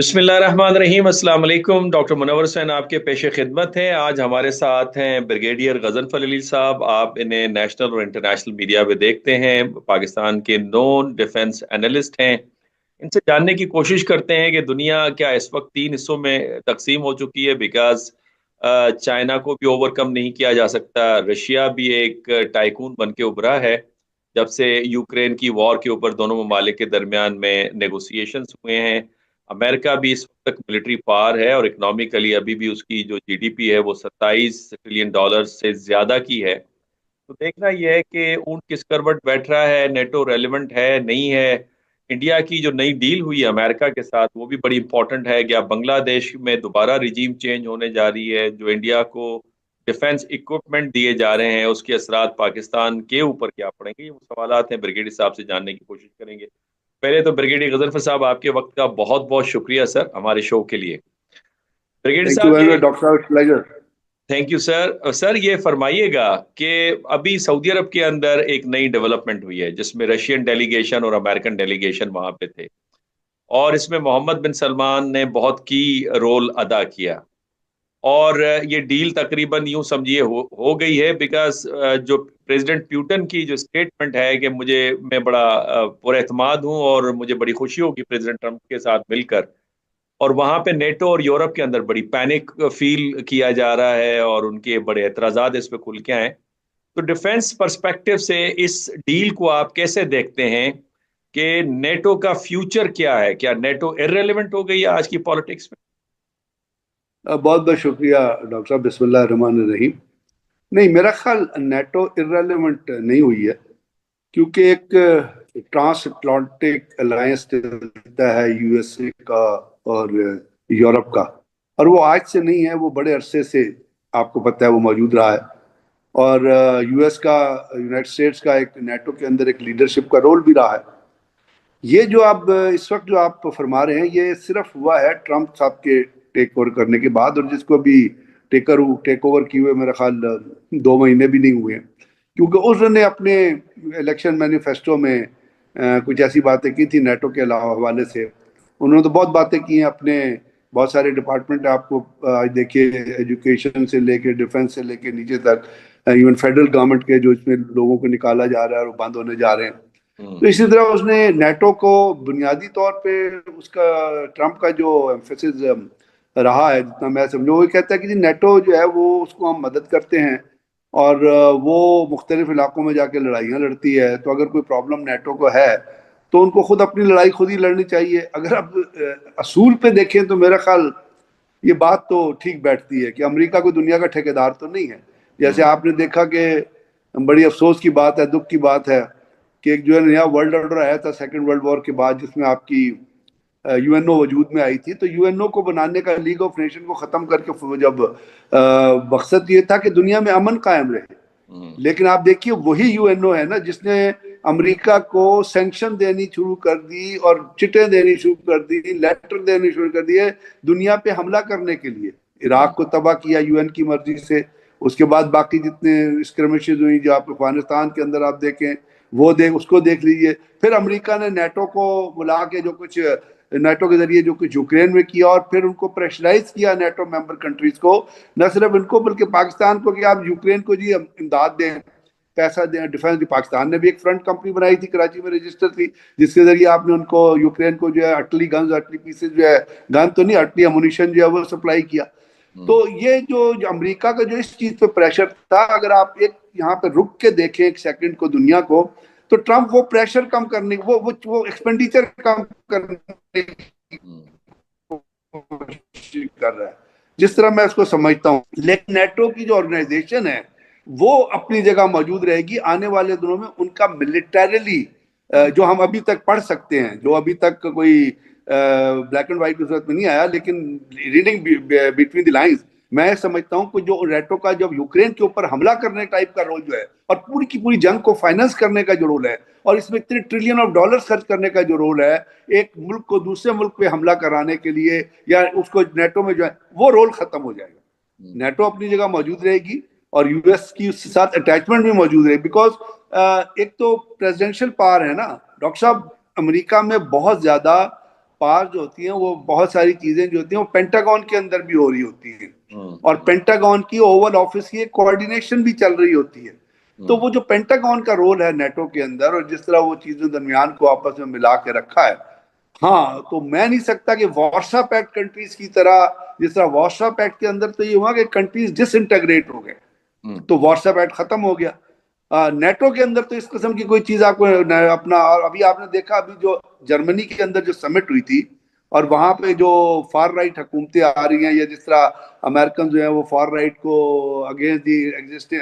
बिस्मिल्लाहिर्रहमानिर्रहीम। अस्सलाम वालेकुम। डॉक्टर मुनव्वर हुसैन आपके पेशे खिदमत हैं। आज हमारे साथ हैं ब्रिगेडियर गजनफर अली साहब। आप इन्हें नेशनल और इंटरनेशनल मीडिया में देखते हैं, पाकिस्तान के नॉन डिफेंस एनालिस्ट हैं। इनसे जानने की कोशिश करते हैं कि दुनिया क्या इस वक्त तीन हिस्सों में तकसीम हो चुकी है। बिकॉज चाइना को भी ओवरकम नहीं किया जा सकता, रशिया भी एक टाइकून बन के उभरा है जब से यूक्रेन की वॉर के ऊपर दोनों ममालिक के दरमियान में नेगोशिएशंस हुए हैं। अमेरिका भी इस वक्त तक मिलिट्री पावर है और इकोनॉमिकली अभी भी उसकी जो जीडीपी है वो 27 ट्रिलियन डॉलर से ज्यादा की है। तो देखना यह है कि ऊंट किस करवट बैठ रहा है, नेटो रेलिवेंट है नहीं है। इंडिया की जो नई डील हुई है अमेरिका के साथ वो भी बड़ी इंपॉर्टेंट है। क्या बांग्लादेश में दोबारा रिजीम चेंज होने जा रही है? जो इंडिया को डिफेंस इक्विपमेंट दिए जा रहे हैं उसके असरात पाकिस्तान के ऊपर क्या पड़ेंगे? ये वो सवालात हैं, ब्रिगेडियर साहब से जानने की कोशिश करेंगे। पहले तो ब्रिगेडियर गजनफर साहब, आपके वक्त का बहुत बहुत शुक्रिया सर हमारे शो के लिए। ब्रिगेडियर थैंक यू साहब वेरी ये मच डॉक्टर साहब, pleasure. Thank you sir. Sir ये फरमाइएगा कि अभी सऊदी अरब के अंदर एक नई डेवलपमेंट हुई है जिसमें रशियन डेलीगेशन और अमेरिकन डेलीगेशन वहां पे थे, और इसमें मोहम्मद बिन सलमान ने बहुत की रोल अदा किया। और ये डील तकरीबन यूं समझिए हो गई है। बिकॉज जो प्रेसिडेंट प्यूटन की जो स्टेटमेंट है कि मैं बड़ा पुरएतमाद हूं और मुझे बड़ी खुशी होगी प्रेसिडेंट ट्रम्प के साथ मिलकर। और वहां पे नेटो और यूरोप के अंदर बड़ी पैनिक फील किया जा रहा है और उनके बड़े एतराजात इस पे खुल के आए। तो डिफेंस पर्सपेक्टिव से इस डील को आप कैसे देखते हैं कि नेटो का फ्यूचर क्या है? क्या नेटो इररेलेवेंट हो गई है आज की पॉलिटिक्स में? बहुत बहुत शुक्रिया डॉक्टर साहब, बिस्मिल्लाह रहमान रहीम। नहीं, मेरा ख्याल नेटो इररेलेवेंट नहीं हुई है, क्योंकि एक ट्रांस अटलांटिक अलायंस चलता है यूएसए का और यूरोप का। और वो आज से नहीं है, वो बड़े अरसे से आपको पता है वो मौजूद रहा है। और यूएस का, यूनाइटेड स्टेट्स का एक नेटो के अंदर एक लीडरशिप का रोल भी रहा है। ये जो आप इस वक्त जो आप फरमा रहे हैं, ये सिर्फ हुआ है ट्रम्प साहब के टेक ओवर करने के बाद, और जिसको अभी टेक ओवर किए हुए मेरा ख्याल 2 महीने भी नहीं हुए हैं। क्योंकि उसने अपने इलेक्शन मैनिफेस्टो में कुछ ऐसी बातें की थी नेटो के अलावा हवाले से। उन्होंने तो बहुत बातें की हैं अपने, बहुत सारे डिपार्टमेंट आपको आज देखिए, एजुकेशन से लेके डिफेंस से लेके नीचे तक, इवन फेडरल गवर्नमेंट के जो इसमें लोगों को निकाला जा रहा है और वो बंद होने जा रहे हैं। तो इसी तरह उसने नेटो को बुनियादी तौर पे, उसका ट्रम्प का जो एम्फेसिस रहा है, जितना मैं समझू, वो कहता है कि जी नेटो जो है वो, उसको हम मदद करते हैं और वो मुख्तलिफ इलाकों में जाके लड़ाइयाँ लड़ती है। तो अगर कोई प्रॉब्लम नेटो को है तो उनको खुद अपनी लड़ाई खुद ही लड़नी चाहिए। अगर आप असूल पे देखें तो मेरा ख्याल ये बात तो ठीक बैठती है कि अमेरिका कोई दुनिया का ठेकेदार तो नहीं है। जैसे आपने देखा कि बड़ी अफसोस की बात है, दुख की बात है कि एक जो है नया वर्ल्ड ऑर्डर आया था सेकेंड वर्ल्ड वॉर के बाद, जिसमें आपकी यूएनओ वजूद में आई थी। तो यूएनओ को बनाने का, लीग ऑफ नेशन को खत्म करके जब मकसद ये था कि दुनिया में अमन कायम रहे। लेकिन आप देखिए वही यूएनओ है ना जिसने अमेरिका को सैंक्शन देनी शुरू कर दी और चिटें देनी शुरू कर दी, लेटर देनी शुरू कर दिए दुनिया पे हमला करने के लिए। इराक को तबाह किया यूएन की मर्जी से। उसके बाद बाकी जितने स्क्रमिशेस हुई, जो आप अफगानिस्तान के अंदर आप देखें, उसको देख लीजिए। फिर अमेरिका ने नेटो को बुला के जो कुछ, नेटो के जरिए जो कुछ यूक्रेन में किया, और फिर उनको प्रेशराइज किया नेटो मेंबर कंट्रीज को, न सिर्फ इनको बल्कि पाकिस्तान को, कि आप यूक्रेन को जी इमदाद दें, पैसा दें, डिफेंस भी। पाकिस्तान ने भी एक फ्रंट कंपनी बनाई थी, कराची में रजिस्टर थी, जिसके जरिए आपने उनको, यूक्रेन को जो है अटली गन्स, अटली पीसेज जो है, गन तो नहीं, अटली अमुनिशन जो है वो सप्लाई किया। तो ये जो अमेरिका का जो इस चीज पे प्रेशर था, अगर आप एक यहाँ पे रुक के देखें एक सेकंड को, दुनिया को, तो ट्रम्प वो प्रेशर कम करने, वो एक्सपेंडिचर कम करने की कोशिश कर रहा है, जिस तरह मैं इसको समझता हूँ। लेकिन नेटो की जो ऑर्गेनाइजेशन है वो अपनी जगह मौजूद रहेगी। आने वाले दिनों में उनका मिलिटरीली जो हम अभी तक पढ़ सकते हैं, जो अभी तक कोई ब्लैक एंड व्हाइट की सूरत में नहीं आया, लेकिन रीडिंग बिटवीन द लाइंस, मैं समझता हूं कि जो नेटो का जब यूक्रेन के ऊपर हमला करने टाइप का रोल जो है, और पूरी की पूरी जंग को फाइनेंस करने का जो रोल है, और इसमें इतने ट्रिलियन ऑफ डॉलर्स खर्च करने का जो रोल है, एक मुल्क को दूसरे मुल्क पे हमला कराने के लिए, या उसको नेटो में जो है वो रोल खत्म हो जाएगा। नेटो अपनी जगह मौजूद रहेगी और यूएस की उसके साथ अटैचमेंट भी मौजूद रहेगी। बिकॉज एक तो प्रेसिडेंशियल पावर है ना डॉक्टर साहब, अमेरिका में बहुत ज्यादा पार जो होती हैं, वो बहुत सारी चीजें जो होती हैं वो पेंटागन के अंदर भी हो रही होती हैं, और हम्म। पेंटागन की ओवल ऑफिस की कोऑर्डिनेशन भी चल रही होती है। तो वो जो पेंटागन का रोल है नेटो के अंदर, और जिस तरह वो चीजों दरमियान को आपस में मिला के रखा है, हाँ, तो मैं नहीं सकता कि वार्सा पैक्ट कंट्रीज की तरह, जिस तरह वार्सा पैक्ट के अंदर तो ये हुआ कि कंट्रीज डिसइंटेग्रेट हो गए, हम्म। तो व्हाट्सएप ऐड खत्म हो गया। नेटो के अंदर तो इस किस्म की कोई चीज आपको अपना, और अभी आपने देखा अभी जो जर्मनी के अंदर जो समिट हुई थी, और वहां पे जो फार राइट हुकूमतें आ रही हैं, या जिस तरह अमेरिकन जो है वो फार राइट को अगेंस्ट दी एग्जिस्टिंग,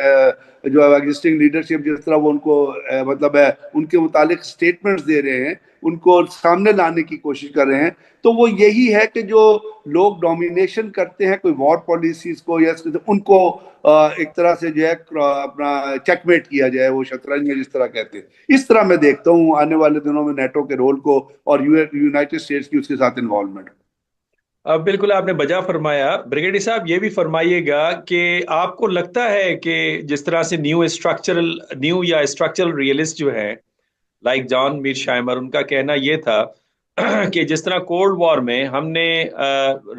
जो एग्जिस्टिंग लीडरशिप, जिस तरह वो उनको मतलब है उनके मुतालिक स्टेटमेंट्स दे रहे हैं, उनको सामने लाने की कोशिश कर रहे हैं, तो वो यही है कि जो लोग डोमिनेशन करते हैं कोई वॉर पॉलिसीज को, या उनको एक तरह से जो है अपना चेकमेट किया जाए, वो शतरंज में जिस तरह कहते हैं, इस तरह मैं देखता हूँ आने वाले दिनों में नेटो के रोल को, और यूनाइटेड स्टेट्स की उसके साथ इन्वॉल्वमेंट। अब बिल्कुल आपने बजा फरमाया। ब्रिगेडियर साहब ये भी फरमाइएगा कि आपको लगता है कि जिस तरह से न्यू या स्ट्रक्चरल रियलिस्ट जो है, लाइक जॉन मीर शाइमर, उनका कहना ये था कि जिस तरह कोल्ड वॉर में हमने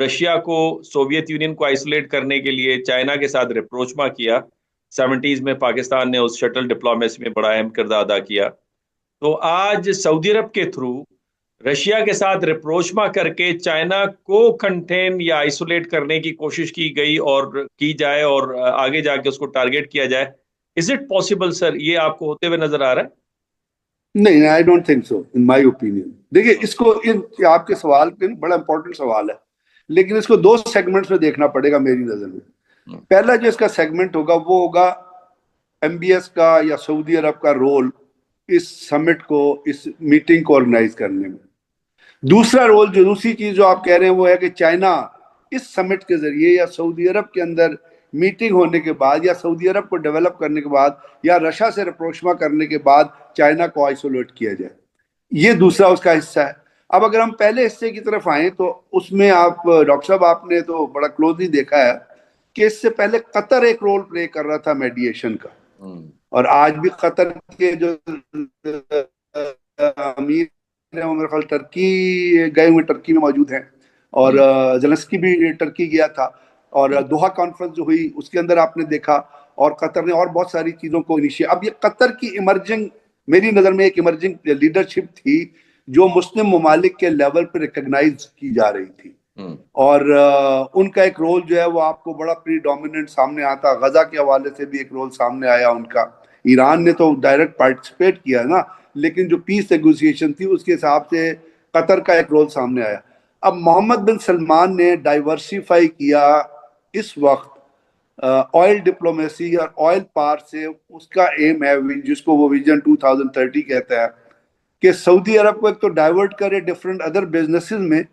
रशिया को, सोवियत यूनियन को आइसोलेट करने के लिए चाइना के साथ रिप्रोचमा किया, 70s में पाकिस्तान ने उस शटल डिप्लोमेसी में बड़ा अहम किरदार अदा किया, तो आज सऊदी अरब के थ्रू रशिया के साथ रिप्रोचमा करके चाइना को कंटेन या आइसोलेट करने की कोशिश की गई और की जाए, और आगे जाके उसको टारगेट किया जाए। इज इट पॉसिबल सर, ये आपको होते हुए नजर आ रहा नहीं, I don't think so, in my opinion. देखिए, है? इसको आपके सवाल पे बड़ा इंपॉर्टेंट सवाल है, लेकिन इसको दो सेगमेंट्स में देखना पड़ेगा मेरी नजर में। पहला जो इसका सेगमेंट होगा वो होगा एमबीएस का या सऊदी अरब का रोल इस समिट को, इस मीटिंग को ऑर्गेनाइज करने में। दूसरा रोल, जो दूसरी चीज जो आप कह रहे हैं, वो है कि चाइना इस समिट के जरिए, या सऊदी अरब के अंदर मीटिंग होने के बाद, या सऊदी अरब को डेवलप करने के बाद, या रशिया से रप्रोचमा करने के बाद चाइना को आइसोलेट किया जाए। ये दूसरा उसका हिस्सा है। अब अगर हम पहले हिस्से की तरफ आए, तो उसमें आप डॉक्टर साहब, आपने तो बड़ा क्लोजली देखा है कि इससे पहले कतर एक रोल प्ले कर रहा था मेडिएशन का, और आज भी कतर के जो अमीर हैं वो मेरे ख्याल टर्की गए हुए, टर्की में मौजूद हैं, और जेलेंस्की भी टर्की गया था, और दोहा कॉन्फ्रेंस जो हुई उसके अंदर आपने देखा, और कतर ने और बहुत सारी चीजों को इनिशिएट, अब ये कतर की इमर्जिंग, मेरी नजर में एक इमर्जिंग लीडरशिप थी जो मुस्लिम ममालिक के लेवल पर रिकग्नाइज की जा रही थी, और उनका एक रोल जो है वो आपको बड़ा प्रीडोमिनेंट सामने आता। गजा के हवाले से भी एक रोल सामने आया उनका। ईरान ने तो डायरेक्ट पार्टिसिपेट किया ना, लेकिन जो पीस नेगोशिएशन थी उसके हिसाब से कतर का एक रोल सामने आया। अब मोहम्मद बिन सलमान ने डाइवर्सिफाई किया इस वक्त ऑयल डिप्लोमेसी और ऑयल पार से, उसका एम है जिसको वो विजन 2030 कहता है कि सऊदी अरब को एक तो डाइवर्ट करे डिफरेंट अदर बिजनेसेस में,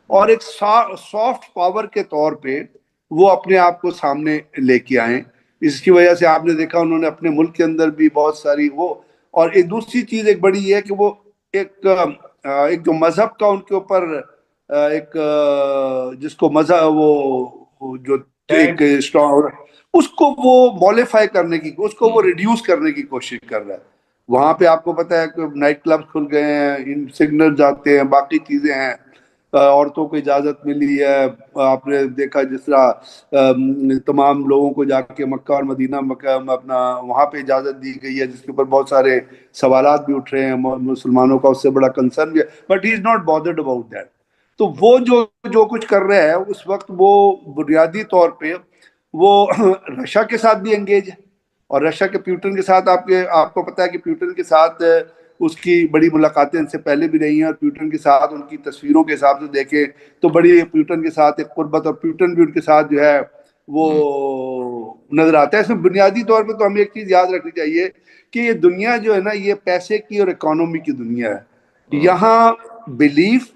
और एक सॉफ्ट पावर के तौर पे वो अपने आप को सामने लेके आए। इसकी वजह से आपने देखा उन्होंने अपने मुल्क के अंदर भी बहुत सारी वो, और एक दूसरी चीज एक बड़ी है कि वो एक जो मजहब का उनके ऊपर एक जिसको मजहब वो जो एक टैग। स्ट्रॉन्ग, उसको वो मॉडिफाई करने की, उसको वो रिड्यूस करने की कोशिश कर रहा है। वहां पे आपको पता है कि नाइट क्लब खुल गए हैं, इन सिग्नल जाते हैं, बाकी चीजें हैं, औरतों को इजाजत मिली है। आपने देखा जिस तरह तमाम लोगों को जाके मक्का और मदीना मक्का में अपना वहां पे इजाजत दी गई है, जिसके ऊपर बहुत सारे सवालात भी उठ रहे हैं, मुसलमानों का उससे बड़ा कंसर्न भी है, but he is not bothered about that. तो वो जो जो कुछ कर रहे हैं उस वक्त, वो बुनियादी तौर पे वो रशिया के साथ भी एंगेज है, और रशिया के प्यूटन के साथ, आपको पता है कि प्यूटन के साथ उसकी बड़ी मुलाकातें इनसे पहले भी रही हैं, और प्यूटन के साथ उनकी तस्वीरों के हिसाब से देखें तो बड़ी प्यूटन के साथ एक कुर्बत, और प्यूटन भी उनके साथ जो है वो नजर आता है। इसमें बुनियादी तौर पे तो हमें एक चीज याद रखनी चाहिए कि ये दुनिया जो है ना, ये पैसे की और इकोनॉमी की दुनिया है। यहाँ बिलीफ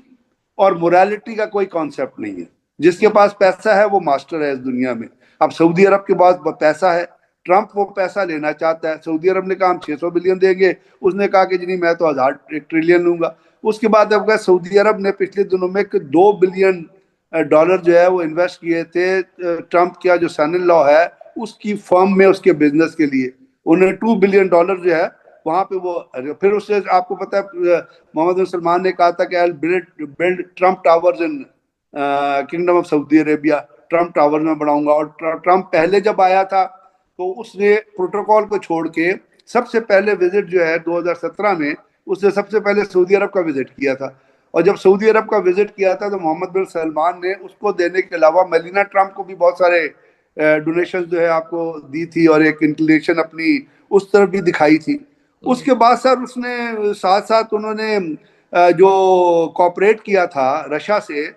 और मोरालिटी का कोई कॉन्सेप्ट नहीं है। जिसके पास पैसा है वो मास्टर है इस दुनिया में। अब सऊदी अरब के पास पैसा है, ट्रंप वो पैसा लेना चाहता है। सऊदी अरब ने कहा हम 600 बिलियन देंगे, उसने कहा कि जी नहीं, मैं तो 1 ट्रिलियन लूंगा। उसके बाद अब सऊदी अरब ने पिछले दिनों में 2 बिलियन डॉलर जो है वो इन्वेस्ट किए थे ट्रंप का जो सन इन लॉ है उसकी फर्म में, उसके बिजनेस के लिए। उन्होंने $2 बिलियन जो है वहां पे वो, फिर उससे आपको पता है मोहम्मद बिन सलमान ने कहा था कि I build Trump towers in kingdom of Saudi Arabia, Trump tower में बनाऊंगा। और ट्रम्प पहले जब आया था तो उसने प्रोटोकॉल को छोड़ के सबसे पहले विजिट जो है 2017 में, उसने सबसे पहले सऊदी अरब का विजिट किया था। और जब सऊदी अरब का विजिट किया था तो मोहम्मद बिन सलमान ने उसको देने के अलावा मेलिना ट्रम्प को भी बहुत सारे डोनेशन जो है आपको दी थी और एक इंक्लिनेशन अपनी उस तरफ भी दिखाई थी। उसके बाद सर उसने साथ साथ उन्होंने जो कॉपरेट किया था रशिया से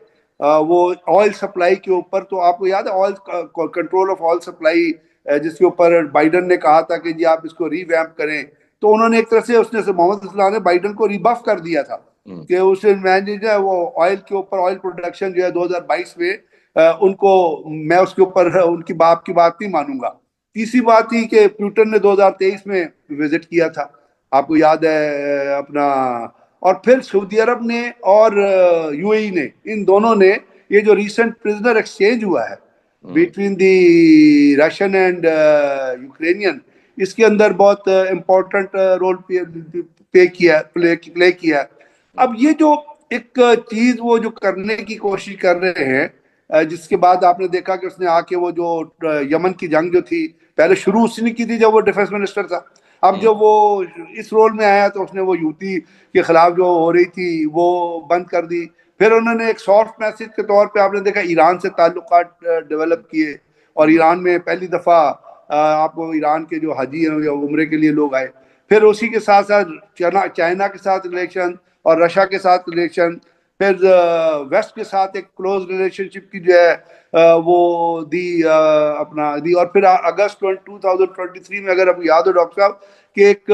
वो ऑयल सप्लाई के ऊपर। तो आपको याद है oil control of oil supply, जिसके ऊपर बाइडन ने कहा था कि जी आप इसको रीवैम्प करें। तो उन्होंने एक तरह से उसने से मोहम्मद इस्लाम ने बाइडन को रिबफ कर दिया था कि उसे मैंने जो है वो ऑयल के ऊपर ऑयल प्रोडक्शन जो है 2022 में उनको मैं उसके ऊपर उनकी बाप की बात नहीं मानूंगा। तीसरी बात थी कि प्यूटन ने 2023 में विजिट किया था, आपको याद है अपना। और फिर सऊदी अरब ने और यूएई ने, इन दोनों ने ये जो रिसेंट प्रिजनर एक्सचेंज हुआ है between the Russian and Ukrainian, इसके अंदर बहुत इम्पोर्टेंट रोल प्ले किया। अब ये जो एक चीज वो जो करने की कोशिश कर रहे हैं, जिसके बाद आपने देखा कि उसने आके वो जो यमन की जंग जो थी पहले शुरू उसने की थी जब वो डिफेंस मिनिस्टर था। अब जब वो इस रोल में आया तो उसने वो यूती के खिलाफ जो हो रही थी वो बंद कर दी। फिर उन्होंने एक सॉफ्ट मैसेज के तौर पे आपने देखा ईरान से ताल्लुकात डेवलप किए, और ईरान में पहली दफा आपको ईरान के जो हाजी हैं या उम्रे के लिए लोग आए। फिर उसी के साथ साथ चाइना के साथ रिलेशन और रशिया के साथ रिलेशन, फिर वेस्ट के साथ एक क्लोज रिलेशनशिप की जो है वो दी अपना दी। और फिर अगस्त 2023 में अगर आपको याद हो डॉक्टर साहब कि एक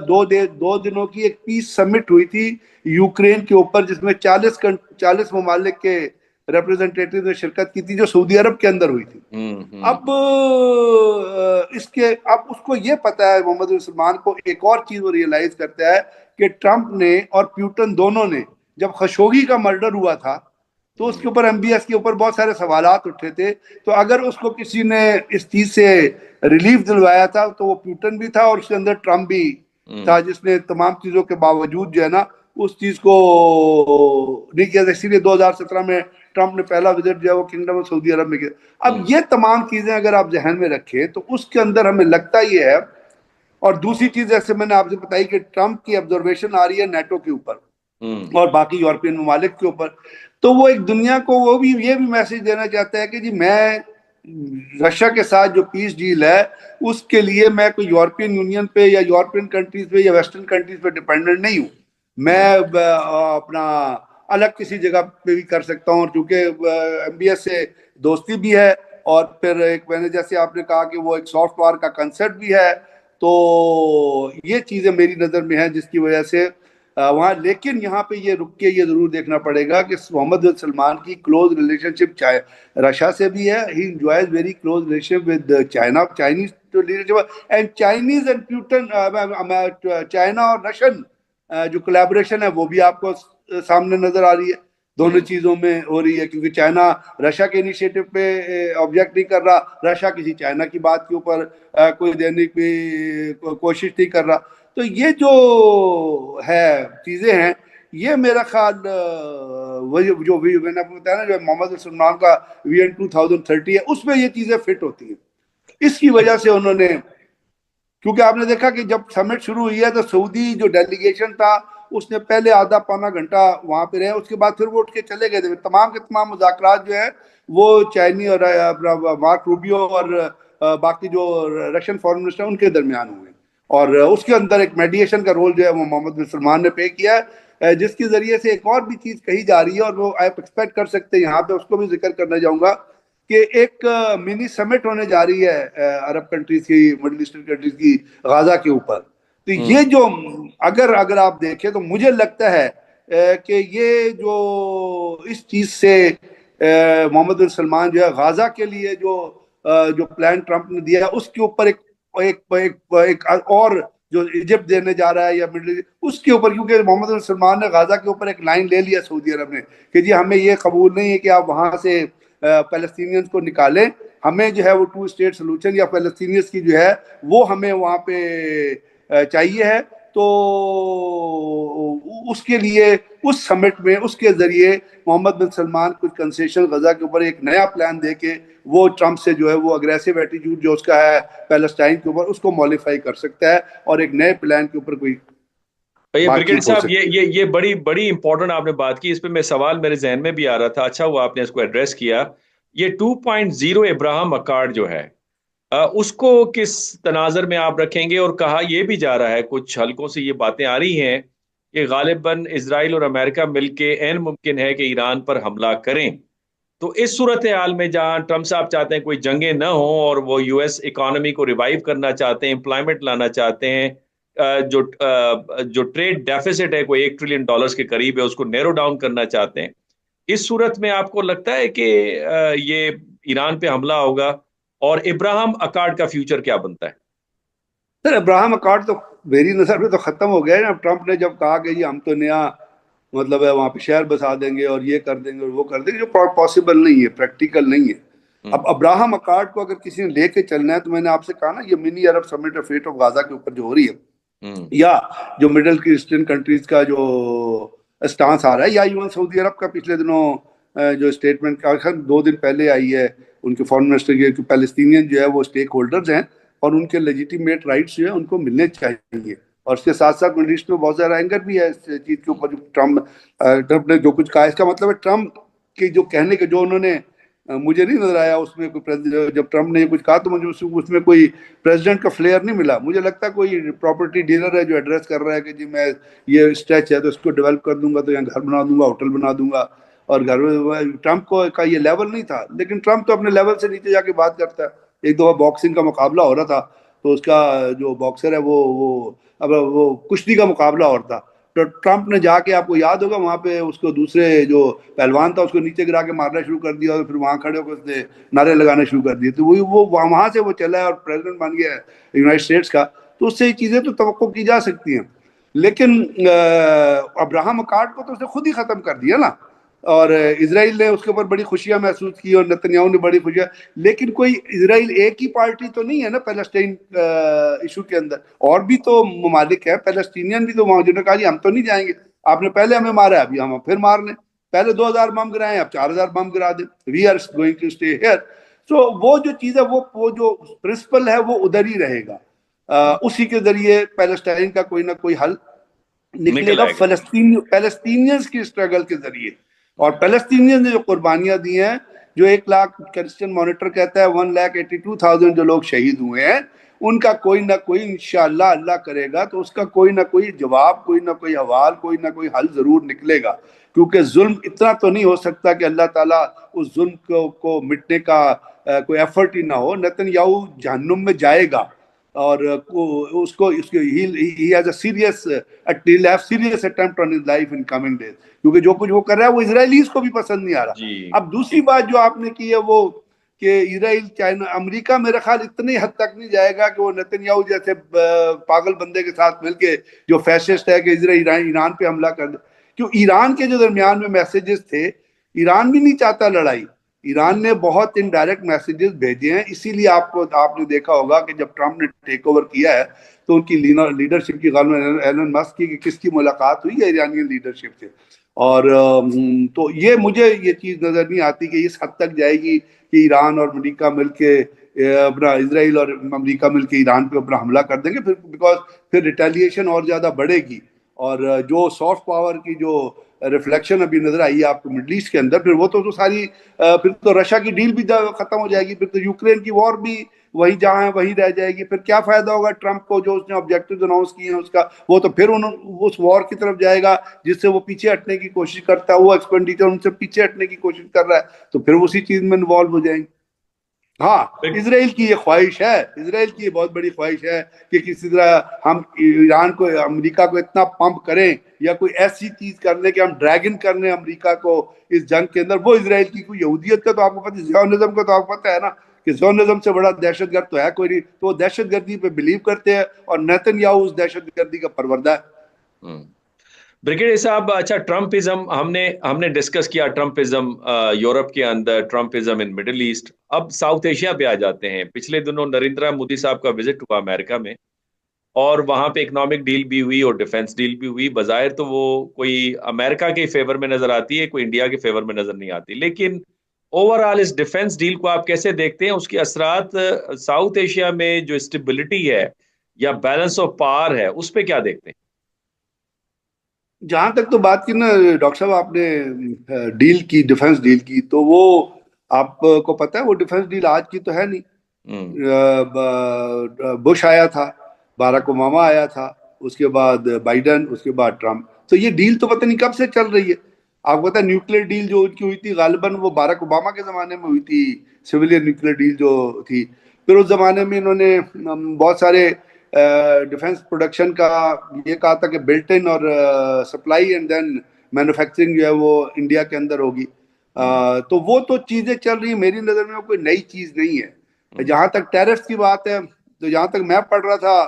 2 दिनों की एक पीस समिट हुई थी यूक्रेन के ऊपर, जिसमें 40 ममालिक के रिप्रेजेंटेटिव ने शिरकत की थी, जो सऊदी अरब के अंदर हुई थी। अब अब उसको ये पता है, मोहम्मद बिन सलमान को एक और चीज वो रियलाइज करता है कि ट्रंप ने और प्यूटन दोनों ने जब खशोगी का मर्डर हुआ था तो उसके ऊपर एमबीएस के ऊपर बहुत सारे सवालात उठे थे। तो अगर उसको किसी ने इस चीज से रिलीफ दिलवाया था तो वो प्यूटन भी था और उसके अंदर ट्रंप भी था, जिसने तमाम चीजों के बावजूद जो है ना उस चीज को नहीं किया। इसीलिए 2017 में ट्रंप ने पहला विजिट जो है वो किंगडम ऑफ सऊदी अरब में किया। अब ये तमाम चीजें अगर आप जहन में रखें तो उसके अंदर हमें लगता ये है। और दूसरी चीज जैसे मैंने आपसे बताई कि ट्रंप की ऑब्जर्वेशन आ रही है नेटो के ऊपर और बाकी यूरोपियन ममालिक के ऊपर, तो वो एक दुनिया को वो भी ये भी मैसेज देना चाहता है कि जी मैं रशिया के साथ जो पीस डील है उसके लिए मैं कोई यूरोपियन यूनियन पे या यूरोपियन कंट्रीज पे या वेस्टर्न कंट्रीज पे डिपेंडेंट नहीं हूँ। मैं अपना अलग किसी जगह पे भी कर सकता हूँ, क्योंकि एमबीएस से दोस्ती भी है और फिर एक मैंने जैसे आपने कहा कि वो एक सॉफ्ट पावर का कंसेप्ट भी है। तो ये चीजें मेरी नजर में है जिसकी वजह से वहाँ। लेकिन यहाँ पे ये रुक के ये जरूर देखना पड़ेगा कि मोहम्मद बिन सलमान की क्लोज रिलेशनशिप रशिया से भी है। He enjoys very close relationship with China, Chinese leadership and Chinese and Putin, China और रशियन जो कोलैबोरेशन है वो भी आपको सामने नजर आ रही है। दोनों चीजों में हो रही है, क्योंकि चाइना रशिया के इनिशिएटिव पे ऑब्जेक्ट नहीं कर रहा, रशिया किसी चाइना की बात के ऊपर कोई देने की कोशिश नहीं कर रहा। तो ये जो है चीजें हैं, ये मेरा ख्याल वही जो भी मैंने आपको बताया ना जो मोहम्मद सलमान का विजन 2030 है उसमें ये चीजें फिट होती हैं। इसकी वजह से उन्होंने, क्योंकि आपने देखा कि जब समिट शुरू हुई है तो सऊदी जो डेलीगेशन था उसने पहले आधा पौना घंटा वहां पे रहे, उसके बाद फिर वो उठ के चले गए थे। तमाम के तमाम मुज़ाकरात जो है वो चाइनी और मार्क रूबियो और बाकी जो रशियन फॉरेन मिनिस्टर उनके दरमियान हुए, और उसके अंदर एक मेडिएशन का रोल जो है वो मोहम्मद बिन सलमान ने पे किया है, जिसके जरिए से एक और भी चीज कही जा रही है और वो आप एक्सपेक्ट कर सकते हैं, यहाँ पे उसको भी जिक्र करना चाहूंगा कि एक मिनी समिट होने जा रही है अरब कंट्रीज की, मिडिल ईस्टर्न कंट्रीज की, गाजा के ऊपर। तो ये जो अगर अगर आप देखें तो मुझे लगता है कि ये जो इस चीज से मोहम्मद बिन सलमान जो है गाजा के लिए जो प्लान ट्रंप ने दिया है उसके ऊपर एक एक, एक, एक और जो इजिप्ट देने जा रहा है या मिडिल उसके ऊपर, क्योंकि मोहम्मद बिन सलमान ने गाजा के ऊपर एक लाइन ले लिया सऊदी अरब ने कि जी हमें ये कबूल नहीं है कि आप वहां से पैलेस्टीनियंस को निकालें, हमें जो है वो 2 स्टेट सोल्यूशन या पैलेस्टीनियंस की जो है वो हमें वहां पे चाहिए है तो उसके लिए उस समिट में उसके जरिए मोहम्मद बिन सलमान कुछ कंसेशन गजा के ऊपर एक नया प्लान दे के वो ट्रंप से जो है वो अग्रेसिव एटीट्यूड जो उसका है पैलेस्टाइन के ऊपर उसको मॉडिफाई कर सकता है और एक नए प्लान के ऊपर कोई ये ब्रिगेड बातचीत हो साहब, सकती ये बड़ी बड़ी इंपॉर्टेंट आपने बात की। इस पे मैं सवाल मेरे जहन में भी आ रहा था, अच्छा हुआ आपने इसको एड्रेस किया। ये 2.0 इब्राहिम अकॉर्ड जो है, उसको किस तनाजर में आप रखेंगे? और कहा यह भी जा रहा है, कुछ हलकों से ये बातें आ रही हैं कि गालिबन इसराइल और अमेरिका मिलके एन मुमकिन है कि ईरान पर हमला करें। तो इस सूरत हाल में जहां ट्रंप साहब चाहते हैं कोई जंगें न हो और वो यूएस इकोनॉमी को रिवाइव करना चाहते हैं, एम्प्लॉयमेंट लाना चाहते हैं, जो ट्रेड डेफिसिट है कोई $1 ट्रिलियन के करीब है, उसको नैरो डाउन करना चाहते हैं। इस सूरत में आपको लगता है कि ये ईरान पे हमला होगा? और इब्राहिम अकॉर्ड का फ्यूचर क्या बनता है? सर इब्राहिम अकॉर्ड तो मेरी नजर में तो खत्म हो गया है ना। ट्रंप ने जब कहा कि जी हम तो नया मतलब है वहां पे शहर बसा देंगे और ये कर देंगे और वो कर देंगे, जो पॉसिबल नहीं है, प्रैक्टिकल नहीं है। अब हम्म। अब्राहम अकॉर्ड को अगर किसी ने लेके चलना है तो मैंने आपसे कहा ना, ये mini Arab summit of fate of Gaza के ऊपर जो हो रही है, हम्म। या जो मिडिल ईस्टर्न कंट्रीज का जो स्टांस आ रहा है, या इवन सऊदी अरब का पिछले दिनों जो स्टेटमेंट का 2 दिन पहले आई है उनके फॉरेन मिनिस्टर की, पैलेस्टीनियन जो है वो स्टेक होल्डर्स हैं और उनके लेजिटिमेट राइट्स जो है उनको मिलने चाहिए। और उसके साथ साथ मिडिल ईस्ट में बहुत ज्यादा एंगर भी है इस चीज के ऊपर, जो ट्रम्प ने जो कुछ कहा। इसका मतलब है ट्रम्प के जो कहने के जो उन्होंने मुझे नहीं नजर आया उसमें कोई, जब ट्रम्प ने कुछ कहा तो मुझे उसमें कोई प्रेसिडेंट का फ्लेयर नहीं मिला। मुझे लगता है कोई प्रॉपर्टी डीलर है जो एड्रेस कर रहा है कि जी मैं ये स्ट्रेच है तो इसको डेवलप कर दूंगा, तो यहाँ घर बना दूंगा, होटल बना दूंगा। और घर में ट्रम्प को का ये लेवल नहीं था, लेकिन ट्रम्प तो अपने लेवल से नीचे जाके बात करता है। एक दो बार बॉक्सिंग का मुकाबला हो रहा था तो उसका जो बॉक्सर है वो अब वो कुश्ती का मुकाबला हो रहा था, तो ट्रंप ने जाके, आपको याद होगा, वहां पे उसको दूसरे जो पहलवान था उसको नीचे गिरा के मारना शुरू कर दिया और फिर वहां खड़े होकर उसने नारे लगाने शुरू कर दिए। तो वही वो वहां से वो चला है और प्रेसिडेंट बन गया है यूनाइटेड स्टेट्स का। तो उससे ये चीजें तो तवक्को की जा सकती हैं, लेकिन अब्राहम अकॉर्ड को तो उसने खुद ही खत्म कर दिया ना। और इसराइल ने उसके ऊपर बड़ी खुशियां महसूस की और नेतन्याहू ने बड़ी खुशियां, लेकिन कोई इसराइल एक ही पार्टी तो नहीं है ना पैलेस्टाइन इशू के अंदर, और भी तो ममालिक है, पैलेस्टीनियन भी तो वहां, जिन्होंने कहा जी हम तो नहीं जाएंगे, आपने पहले हमें मारा है अभी हम फिर मार लें, पहले 2000 बम गिराए अब 4000 बम गिरा दें, we are going to stay here. So वो जो चीज है वो जो प्रिंसिपल है वो उधर ही रहेगा। उसी के जरिए पैलेस्टाइन का कोई ना कोई हल निकल निकलेगा, आएगा। पैलेस्टीनियंस की स्ट्रगल के जरिए। और पैलेस्टीनियंस ने जो कुर्बानियां दी हैं, जो 1 लाख, क्रिश्चियन मॉनिटर कहता है 1,82,000 जो लोग शहीद हुए हैं, उनका कोई ना कोई इंशाअल्लाह अल्लाह करेगा तो उसका कोई ना कोई जवाब, कोई ना कोई हवाल, कोई ना कोई हल जरूर निकलेगा। क्योंकि जुल्म इतना तो नहीं हो सकता कि अल्लाह ताला उस जुल्म को मिटने का कोई एफर्ट ही ना हो। नेतन्याहू जहन्नुम में जाएगा और उसको he has a serious he'll have serious attempt on his life in coming days, क्योंकि जो कुछ वो कर रहा है वो इजरायलीज को भी पसंद नहीं आ रहा। जी। अब दूसरी बात जो आपने की है वो कि इजराइल, चाइना, अमेरिका मेरे ख्याल इतनी हद तक नहीं जाएगा कि वो नेतन्याहू जैसे पागल बंदे के साथ मिलके जो फैसिस्ट है कि इजराइल ईरान पे हमला कर दे। क्यों, ईरान के जो दरमियान में मैसेजेस थे, ईरान भी नहीं चाहता लड़ाई, ईरान ने बहुत इनडायरेक्ट मैसेजेस भेजे हैं। इसीलिए आपने देखा होगा कि जब ट्रंप ने टेक ओवर किया है तो उनकी लीडरशिप की, एलन मस्क की, किसकी मुलाकात हुई है ईरानियन लीडरशिप से। और तो ये मुझे ये चीज नजर नहीं आती कि इस हद तक जाएगी कि ईरान और अमेरिका मिलके अपना, इसराइल और अमेरिका मिलके ईरान पे अपना हमला कर देंगे, फिर बिकॉज फिर रिटेलिएशन और ज्यादा बढ़ेगी। और जो सॉफ्ट पावर की जो रिफ्लेक्शन अभी नजर आई है आपको मिडल ईस्ट के अंदर, फिर वो तो सारी फिर तो रशिया की डील भी खत्म हो जाएगी, फिर तो यूक्रेन की वॉर भी वही जहां है वही रह जाएगी। फिर क्या फायदा होगा ट्रंप को, जो उसने ऑब्जेक्टिव अनाउंस किए हैं उसका, वो तो फिर उस वॉर की तरफ जाएगा जिससे वो पीछे हटने की कोशिश करता है, वो एक्सपेंडिचर उनसे पीछे हटने की कोशिश कर रहा है, तो फिर उसी चीज में इन्वॉल्व हो जाएंगे। हाँ, इसराइल की ये ख्वाहिश है, इसराइल की ये बहुत बड़ी ख्वाहिश है कि किसी तरह हम ईरान को, अमेरिका को इतना पंप करें या कोई ऐसी चीज करने कि हम ड्रैगन करने अमेरिका को इस जंग के अंदर। वो इसराइल की कोई यहूदियत का तो आपको पता है, ज़ियोनिज्म का तो आपको पता है ना कि ज़ियोनिज्म से बड़ा दहशतगर्द तो है कोई नहीं, तो वो दहशतगर्दी पे बिलीव करते हैं और नेतन्याहू उस दहशतगर्दी का परवरदा है। ब्रिगेडियर साहब, अच्छा, ट्रम्पिज्म हमने हमने डिस्कस किया, ट्रम्पिज्म यूरोप के अंदर, ट्रम्पिज्म इन मिडिल ईस्ट। अब साउथ एशिया पे आ जाते हैं। पिछले दिनों नरेंद्र मोदी साहब का विजिट हुआ अमेरिका में। और वहां पे इकोनॉमिक डील भी हुई और डिफेंस डील भी हुई। बजायर तो वो कोई अमेरिका के फेवर में नजर आती है, कोई इंडिया के फेवर में नजर नहीं आती। लेकिन ओवरऑल इस डिफेंस डील को आप कैसे देखते हैं? उसके असरात साउथ एशिया में जो स्टेबिलिटी है या बैलेंस ऑफ पावर है, उस पे क्या देखते हैं? जहां तक तो बात की ना डॉक्टर साहब आपने डील की, डिफेंस डील की, तो वो आपको पता है वो डिफेंस डील आज की तो है नहीं। हम्म। बुश आया था, बाराक ओबामा आया था, उसके बाद बाइडन, उसके बाद ट्रम्प। तो ये डील तो पता नहीं कब से चल रही है। आपको पता है न्यूक्लियर डील जो उनकी हुई थी गालिबन वो बाराक ओबामा के जमाने में हुई थी, सिविलियन न्यूक्लियर डील जो थी। फिर उस जमाने में इन्होंने बहुत सारे डिफेंस प्रोडक्शन का ये कहा था कि बिल्ट इन और सप्लाई एंड देन मैन्युफैक्चरिंग जो है वो इंडिया के अंदर होगी। हम्म। तो वो तो चीजें चल रही है, मेरी नजर में वो कोई नई चीज नहीं है। हम्म। जहां तक टैरिफ की बात है, तो जहां तक मैं पढ़ रहा था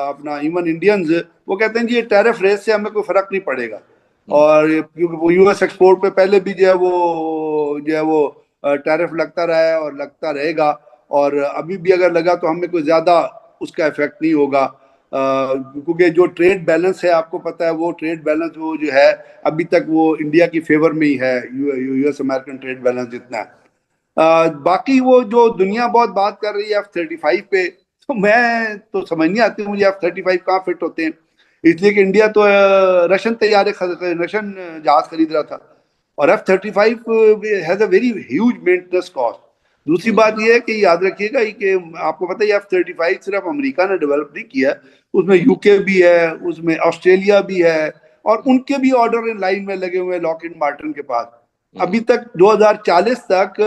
अपना इवन इंडियंस वो कहते हैं कि ये टैरिफ रेट से हमें कोई फर्क नहीं पड़ेगा। हम्म। और क्योंकि वो यूएस एक्सपोर्ट पे पहले भी जो है वो टैरिफ लगता रहा है और लगता रहेगा। और अभी भी अगर लगा तो हमें कोई ज्यादा उसका इफेक्ट नहीं होगा, क्योंकि जो ट्रेड बैलेंस है आपको पता है वो ट्रेड बैलेंस वो जो है अभी तक वो इंडिया की फेवर में ही है, यूएस अमेरिकन ट्रेड बैलेंस जितना है। बाकी वो जो दुनिया बहुत बात कर रही है F-35 पे, तो मैं तो समझ नहीं आती मुझे F-35 कहाँ फिट होते हैं। इसलिए कि इंडिया तो रशियन जहाज खरीद रहा था, और F-35 has a very huge maintenance cost. दूसरी हम्म। बात यह है कि याद रखिएगा कि आपको पता है F-35 सिर्फ अमेरिका ने डेवलप नहीं किया, उसमें यूके भी है, उसमें ऑस्ट्रेलिया भी है, और उनके भी ऑर्डर इन लाइन में लगे हुए हैं लॉकहीड मार्टिन के पास। हम्म। अभी तक 2040 तक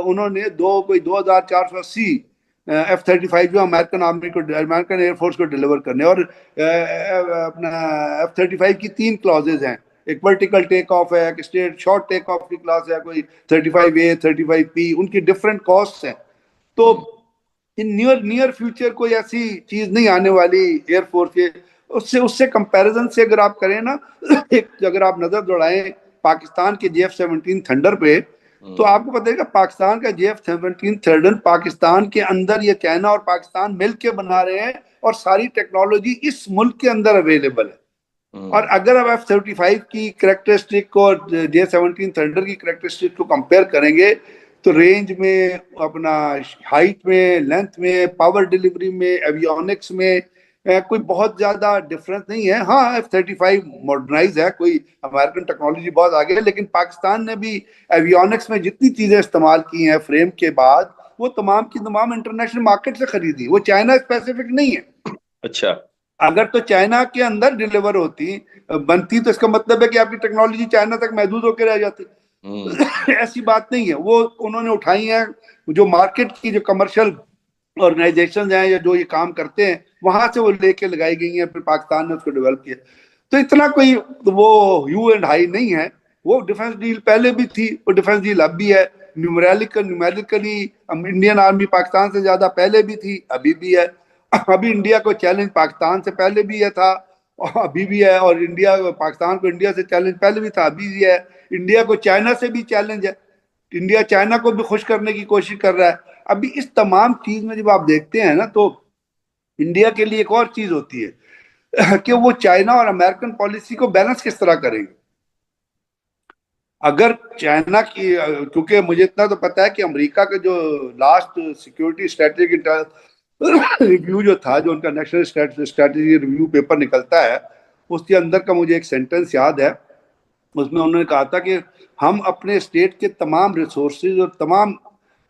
उन्होंने कोई 2480 F-35 जो अमेरिकन आर्मी को, अमेरिकन एयरफोर्स को डिलीवर करने। और अपना F-35 की 3 क्लॉजेज हैं, एक वर्टिकल टेक ऑफ है, एक स्ट्रेट शॉर्ट टेक ऑफ की क्लास है, कोई 35A 35P, उनकी डिफरेंट कॉस्ट हैं। तो हम्म। इन नियर नियर फ्यूचर कोई ऐसी चीज नहीं आने वाली एयरफोर्स के। उससे उससे कंपैरिजन से अगर आप करें ना एक अगर आप नजर दौड़ाएं पाकिस्तान के JF-17 थंडर पे, तो हम्म। आपको पता है कि पाकिस्तान का JF-17 थंडर पाकिस्तान के अंदर ये चाइना और पाकिस्तान मिलके बना रहे हैं, और सारी टेक्नोलॉजी इस मुल्क के अंदर अवेलेबल है। और हम्म। अगर आप F-35 की करेक्टरिस्टिक और J-17 थंडर की करेक्टरिस्टिक को कंपेयर करेंगे, तो रेंज में, अपना हाइट में, लेंथ में, पावर डिलीवरी में, एवियोनिक्स में कोई बहुत ज्यादा डिफरेंस नहीं है। हाँ, F-35 मॉडर्नाइज है, कोई अमेरिकन टेक्नोलॉजी बहुत आगे है, लेकिन पाकिस्तान ने भी एवियोनिक्स में जितनी चीजें इस्तेमाल की हैं फ्रेम के बाद, वो तमाम की तमाम इंटरनेशनल मार्केट से खरीदी, वो चाइना स्पेसिफिक नहीं है। अच्छा। अगर तो चाइना के अंदर डिलीवर होती, बनती, तो इसका मतलब है कि आपकी टेक्नोलॉजी चाइना तक महदूद होकर रह जाती। हम्म। ऐसी बात नहीं है, वो उन्होंने उठाई है जो मार्केट की, जो कमर्शियल ऑर्गेनाइजेशन हैं या जो ये काम करते हैं, वहां से वो लेके लगाई गई हैं, फिर पाकिस्तान ने उसको डेवलप किया। तो इतना कोई वो ह्यू एंड हाई नहीं है। वो डिफेंस डील पहले भी थी, वो डिफेंस डील अब भी है। न्यूमेरिकली इंडियन आर्मी पाकिस्तान से ज्यादा पहले भी थी, अभी भी है। अभी इंडिया को चैलेंज पाकिस्तान से पहले भी है था, और अभी भी है। और पाकिस्तान को इंडिया से चैलेंज पहले भी था, अभी भी है। इंडिया को चाइना से भी चैलेंज है, इंडिया चाइना को भी खुश करने की कोशिश कर रहा है। अभी इस तमाम चीज में जब आप देखते हैं ना, तो इंडिया के लिए एक और चीज होती है कि वो चाइना और अमेरिकन पॉलिसी को बैलेंस किस तरह करेंगे। अगर चाइना की, क्योंकि मुझे इतना तो पता है कि अमेरिका का जो लास्ट सिक्योरिटी स्ट्रेटेजिक रिव्यू जो था, जो उनका नेशनल स्ट्रेटेजी रिव्यू पेपर निकलता है, उसके अंदर का मुझे एक सेंटेंस याद है। उसमें उन्होंने कहा था कि हम अपने स्टेट के तमाम रिसोर्सेज और तमाम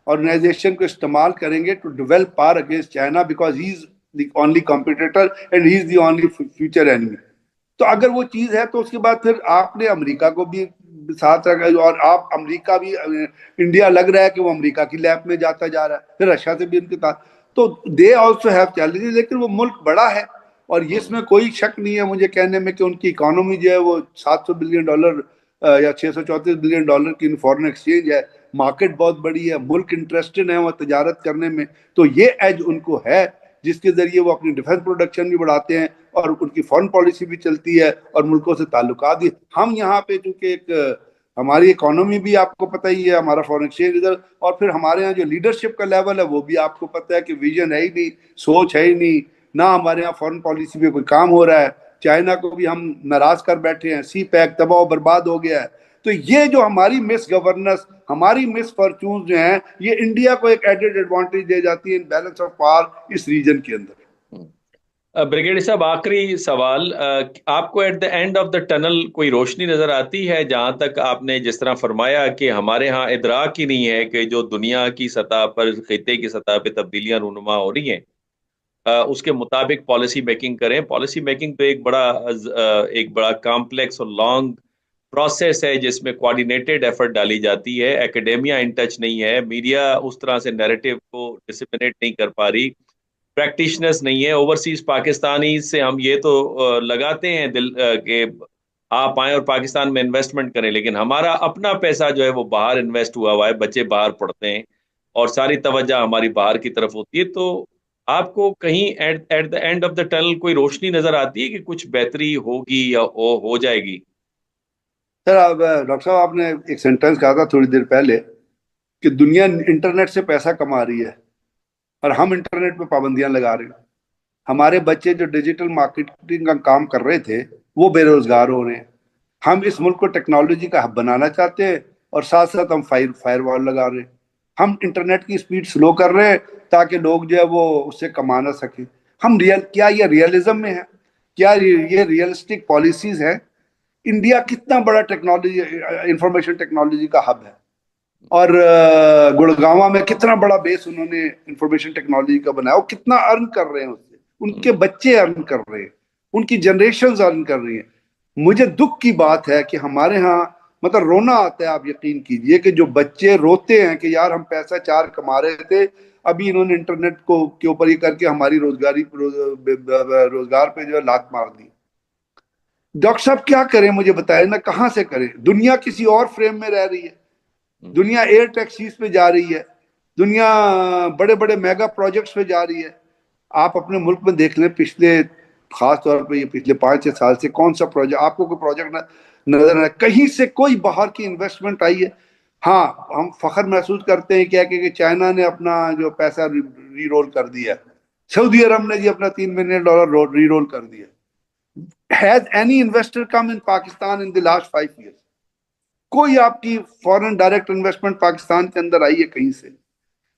ऑर्गेनाइजेशन को इस्तेमाल करेंगे to develop power against China, because he is the only competitor and he is the only future enemy. तो अगर वो चीज है, तो उसके बाद फिर आपने अमेरिका को भी साथ रखा, और आप अमेरिका भी, इंडिया लग रहा है कि वो अमेरिका की लैब में जाता जा रहा है, फिर रशिया से भी उनके साथ। तो दे ऑल्सो हैव चैलेंजेस, लेकिन वो मुल्क बड़ा है। और ये हम्म। इसमें कोई शक नहीं है मुझे कहने में कि उनकी इकोनॉमी जो है वो $700 बिलियन या $634 बिलियन की फॉरेन एक्सचेंज है। मार्केट बहुत बड़ी है, मुल्क इंटरेस्टेड है वह तजारत करने में। तो ये एज उनको है, जिसके जरिए वो अपनी डिफेंस प्रोडक्शन भी बढ़ाते हैं, और उनकी फॉरेन पॉलिसी भी चलती है, और मुल्कों से ताल्लुकात भी। हम यहाँ पे चूंकि एक हमारी इकोनॉमी भी आपको पता ही है, हमारा फॉरेन एक्सचेंज इधर, और फिर हमारे यहाँ जो लीडरशिप का लेवल है वो भी आपको पता है कि विजन है ही नहीं, सोच है ही नहीं, ना हमारे यहाँ फॉरेन पॉलिसी पे कोई काम हो रहा है। चाइना को भी हम नाराज कर बैठे हैं, सी पैक तबाह बर्बाद हो गया है। तो ये जो हमारी मिस गवर्नेंस, हमारी मिस फॉर्चून जो है, ये इंडिया को एक एडेड एडवांटेज दे जाती है इन बैलेंस ऑफ पावर इस रीजन के अंदर। ब्रिगेडियर साहब, आखिरी सवाल, आपको eight the end of the tunnel कोई रोशनी नजर आती है? जहां तक आपने जिस तरह फरमाया कि हमारे यहाँ इदराक ही नहीं है कि जो दुनिया की सतह पर, खिते की सतह पर तब्दीलियां रूनुमा हो रही हैं, उसके मुताबिक पॉलिसी मेकिंग करें। पॉलिसी मेकिंग तो एक बड़ा कॉम्प्लेक्स और लॉन्ग प्रोसेस है जिसमें कोऑर्डिनेटेड एफर्ट डाली जाती है। एकेडेमिया इन टच नहीं है, मीडिया उस तरह से नैरेटिव को डिसिमिनेट नहीं कर पा रही, प्रैक्टिशनर्स नहीं है। ओवरसीज पाकिस्तानी से हम ये तो लगाते हैं दिल के आप आए और पाकिस्तान में इन्वेस्टमेंट करें, लेकिन हमारा अपना पैसा जो है वो बाहर इन्वेस्ट हुआ हुआ है, बच्चे बाहर पढ़ते हैं और सारी तवज्जो हमारी बाहर की तरफ होती है। तो आपको कहीं at at the end of the tunnel कोई रोशनी नजर आती है कि कुछ बेहतरी होगी या हो जाएगी? सर, अब डॉक्टर साहब, आपने एक सेंटेंस कहा था थोड़ी देर पहले कि दुनिया इंटरनेट से पैसा कमा रही है और हम इंटरनेट पे पाबंदियां लगा रहे हैं। हमारे बच्चे जो डिजिटल मार्केटिंग का काम कर रहे थे वो बेरोजगार हो रहे हैं। हम इस मुल्क को टेक्नोलॉजी का हब बनाना चाहते हैं और साथ साथ हम फायरवॉल लगा रहे हैं। हम इंटरनेट की स्पीड स्लो कर रहे हैं ताकि लोग जो है वो उससे कमा ना सके। क्या ये रियलिज्म में है? क्या ये रियलिस्टिक पॉलिसीज है? इंडिया कितना बड़ा टेक्नोलॉजी, इंफॉर्मेशन टेक्नोलॉजी का हब है, और गुड़गांव में कितना बड़ा बेस उन्होंने इंफॉर्मेशन टेक्नोलॉजी का बनाया। वो कितना अर्न कर रहे हैं उससे, उनके बच्चे अर्न कर रहे हैं, उनकी जनरेशन अर्न कर रही है। मुझे दुख की बात है कि हमारे यहाँ मतलब रोना आता है। आप यकीन कीजिए कि जो बच्चे रोते हैं कि यार हम पैसा चार कमा रहे थे, अभी इन्होंने इंटरनेट को के ऊपर ये करके हमारी रोजगार पे जो है लात मार दी। डॉक्टर साहब क्या करें, मुझे बताएं ना, कहाँ से करें? दुनिया किसी और फ्रेम में रह रही है। दुनिया एयर टैक्सीज पे जा रही है, दुनिया बड़े बड़े मेगा प्रोजेक्ट्स पे जा रही है। आप अपने मुल्क में देख लें, पिछले खास तौर पे ये पिछले 5-6 साल से कौन सा प्रोजेक्ट आपको, कोई प्रोजेक्ट नजर आए कहीं से, कोई बाहर की इन्वेस्टमेंट आई है? हाँ, हम फख्र महसूस करते हैं क्या कि चाइना ने अपना जो पैसा री रोल कर दिया, सऊदी अरब ने जी अपना $3 बिलियन री रोल कर दिया। Has any investor come in Pakistan in the last 5 years? कोई आपकी फॉरेन डायरेक्ट इन्वेस्टमेंट पाकिस्तान के अंदर आई है कहीं से?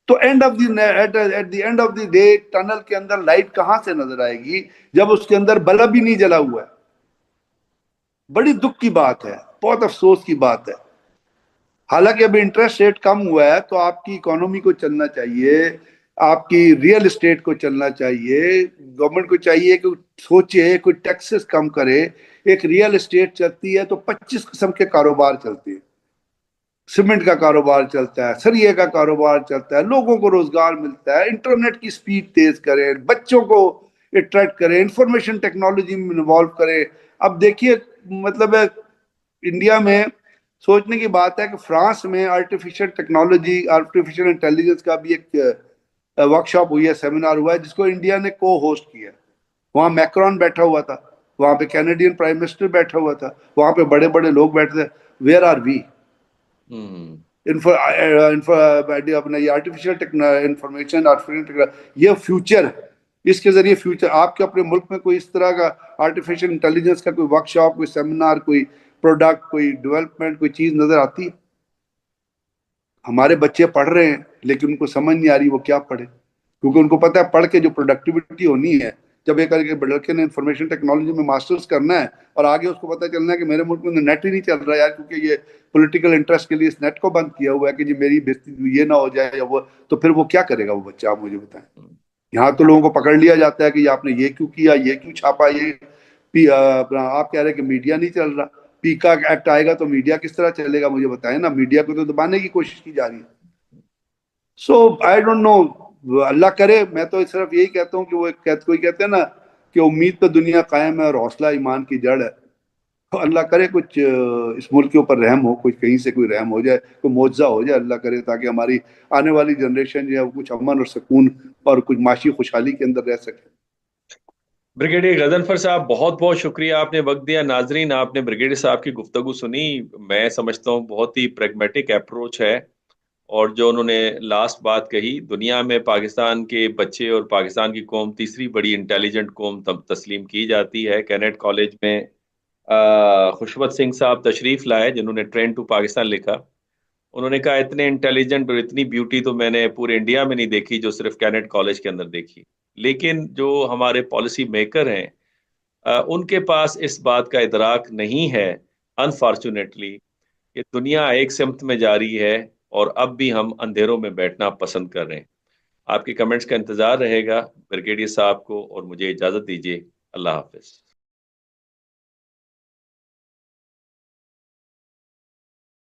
तो eight the end of the day tunnel के अंदर लाइट कहां से नजर आएगी जब उसके अंदर बल्ब ही नहीं जला हुआ है? बड़ी दुख की बात है, बहुत अफसोस की बात है। हालांकि अभी इंटरेस्ट रेट कम हुआ है तो आपकी इकोनॉमी को चलना चाहिए, आपकी रियल एस्टेट को चलना चाहिए। गवर्नमेंट को चाहिए कि सोचे, कोई टैक्सेस कम करे। एक रियल एस्टेट चलती है तो 25 किस्म के कारोबार चलते हैं। सीमेंट का कारोबार चलता है, सरिये का कारोबार चलता है, लोगों को रोजगार मिलता है। इंटरनेट की स्पीड तेज करें, बच्चों को अट्रैक्ट करें, इंफॉर्मेशन टेक्नोलॉजी में इन्वॉल्व करें। अब देखिए, मतलब है, इंडिया में सोचने की बात है कि फ्रांस में आर्टिफिशियल टेक्नोलॉजी, आर्टिफिशियल इंटेलिजेंस का भी एक वर्कशॉप हुई है, सेमिनार हुआ है, जिसको इंडिया ने को होस्ट किया। वहां मैक्रॉन बैठा हुआ था, वहां पे कैनेडियन प्राइम मिनिस्टर बैठा हुआ था, वहां पे बड़े बड़े लोग बैठे थे। Where are we? अपना ये आर्टिफिशियल इंफॉर्मेशन, ये फ्यूचर है। इसके जरिए फ्यूचर, आपके अपने मुल्क में कोई इस तरह का आर्टिफिशियल इंटेलिजेंस का कोई वर्कशॉप, कोई सेमिनार, कोई प्रोडक्ट, कोई डेवलपमेंट, कोई चीज नजर आती है? हमारे बच्चे पढ़ रहे हैं लेकिन उनको समझ नहीं आ रही वो क्या पढ़े, क्योंकि उनको पता है पढ़ के जो प्रोडक्टिविटी होनी है, जब एक लड़के ने इंफॉर्मेशन टेक्नोलॉजी में मास्टर्स करना है और आगे उसको पता चलना है कि मेरे मुल्क में नेट ही नहीं चल रहा यार, क्योंकि ये पॉलिटिकल इंटरेस्ट के लिए इस नेट को बंद किया हुआ है कि जी मेरी बेइज्जती ये ना हो जाए या वो, तो फिर वो क्या करेगा वो बच्चा? आप मुझे बताएं। यहाँ तो लोगों को पकड़ लिया जाता है कि आपने ये क्यों किया, ये क्यों छापा, ये आप कह रहे हैं कि मीडिया नहीं चल रहा। पीका एक्ट आएगा तो मीडिया किस तरह चलेगा? मुझे बताएं ना। मीडिया को तो दबाने की कोशिश की जा रही है। सो आई डोंट नो, अल्लाह करे। मैं तो सिर्फ यही कहता हूँ कि कोई कहते हैं ना कि उम्मीद पे दुनिया कायम है और हौसला ईमान की जड़ है। तो अल्लाह करे कुछ इस मुल्क के ऊपर रहम हो, कुछ कहीं से कोई रहम हो जाए, कोई मुआवजा हो जाए, अल्लाह करे, ताकि हमारी आने वाली जनरेशन जो है वो कुछ अमन और सुकून और कुछ माशी खुशहाली के अंदर रह सके। ब्रिगेडियर गजनफर साहब, बहुत बहुत शुक्रिया, आपने वक्त दिया। नाजरीन, आपने ब्रिगेडियर साहब की गुफ्तगू सुनी। मैं समझता हूँ बहुत ही प्रेगमेटिक अप्रोच है और जो उन्होंने लास्ट बात कही, दुनिया में पाकिस्तान के बच्चे और पाकिस्तान की कौम तीसरी बड़ी इंटेलिजेंट कौम तब तस्लीम की जाती है। कैनेट कॉलेज में खुशवंत सिंह साहब तशरीफ लाए, जिन्होंने ट्रेन टू पाकिस्तान लिखा। उन्होंने कहा इतने इंटेलिजेंट और इतनी ब्यूटी तो मैंने पूरे इंडिया में नहीं देखी जो सिर्फ कैनेट कॉलेज के अंदर देखी। लेकिन जो हमारे पॉलिसी मेकर हैं, उनके पास इस बात का इदराक नहीं है, अनफॉर्चुनेटली, कि दुनिया एक सिमत में जा रही है और अब भी हम अंधेरों में बैठना पसंद कर रहे हैं। आपके कमेंट्स का इंतजार रहेगा ब्रिगेडियर साहब को, और मुझे इजाजत दीजिए। अल्लाह हाफिज।